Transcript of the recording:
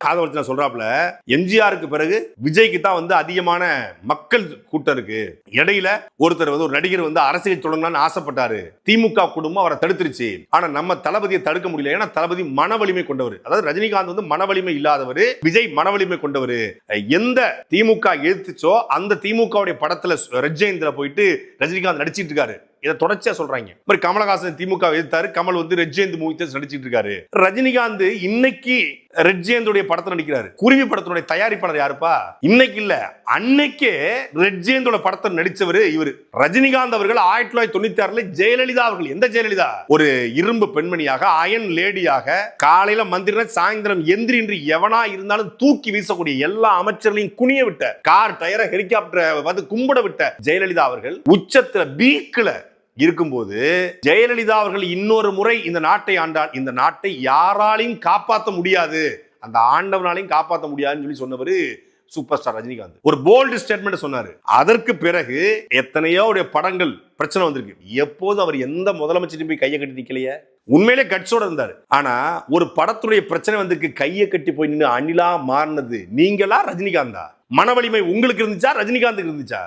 அதை வச்சு நான் சொல்றாப்ல, எம்ஜிஆருக்கு பிறகு விஜய்க்கு தான் வந்து அதிகமான மக்கள் கூட்டம் இருக்கு. இடையில ஒருத்தர் வந்து ஒரு நடிகர் வந்து அரசியல் தொடங்கலாம்னு ஆசைப்பட்டாரு. திமுக குடும்பம் அவரை தடுத்துருச்சு. ஆனா நம்ம தளபதியை தடுக்க முடியல. ஏன்னா தளபதி மன வலிமை கொண்டவர். அதாவது ரஜினிகாந்த் வந்து மன வலிமை இல்லாதவர், விஜய் மன வலிமை கொண்டவர். எந்த திமுக எதிர்த்துச்சோ அந்த திமுகவுடைய படத்துல ரெட் ஜெயந்தில போயிட்டு ரஜினிகாந்த் நடிச்சிட்டு இருக்காரு. இதை தொடர்ச்சியா சொல்றாங்க. கமலஹாசன் திமுக எதிர்த்தாரு, கமல் வந்து ரெட் ஜெயந்த் மூவி நடிச்சிட்டு இருக்காரு. ரஜினிகாந்த் இன்னைக்கு ரெட் ஜெயந்துடைய படத்துல நடிக்கிறாரு. குருவி படத்துடைய தயாரிப்பாளர் யாருப்பா? இன்னைக்கு இல்ல, அன்னைக்கே ரெட் ஜெயந்தோட படத்தை நடிச்சவர் இவர். ரஜினிகாந்த் அவர்கள் 1996 ஜெயலலிதா அவர்கள், எந்த ஜெயலலிதா? ஒரு இரும்பு பெண்மணியாக, அயன் லேடியாக, காலையில மந்திர சாயந்தரம் எந்திரி என்று எவனா இருந்தாலும் தூக்கி வீசக்கூடிய எல்லா அமைச்சர்களையும் குனிய விட்ட, கார் டயரை ஹெலிகாப்டர் வந்து கும்பிட விட்ட ஜெயலலிதா அவர்கள் உச்சத்துல பீக்ல இருக்கும்போது ஜெயலலிதா அவர்கள் இன்னொரு முறை இந்த நாட்டை ஆண்டால் இந்த நாட்டை யாராலையும் காப்பாற்ற முடியாது, அந்த ஆண்டவனாலையும் காப்பாற்ற முடியாதுன்னு சொல்லி சொன்னவர் சூப்பர் ஸ்டார் ரஜினிகாந்த். ஒரு போல்டு ஸ்டேட்மெண்ட் சொன்னாரு. அதற்கு பிறகு எத்தனையோ படங்கள் பிரச்சனை வந்திருக்கு. எப்போது அவர் எந்த முதலமைச்சரையும் போய் கையை கட்டி நிக்கலையே. உண்மையிலே கட்சோட இருந்தாரு. ஆனா ஒரு படத்துடைய பிரச்சனை வந்து கையை கட்டி போய் நின்று அணிலா மாறினது நீங்களா ரஜினிகாந்தா? மன வலிமை உங்களுக்கு இருந்துச்சா ரஜினிகாந்துக்கு இருந்துச்சா?